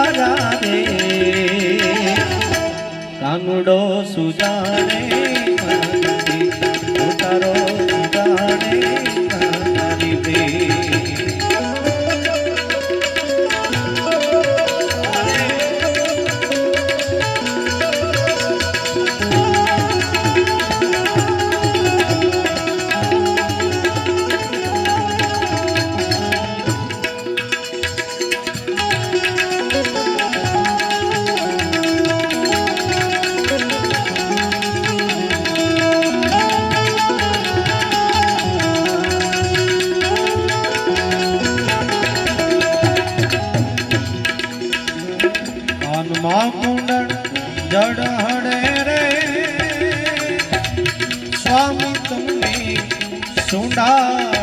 તારા રે કાનુડો સુજાણે તારો સુજાણે તારી રે कुंडन जड़ हड़े रे स्वामी तुमने सुना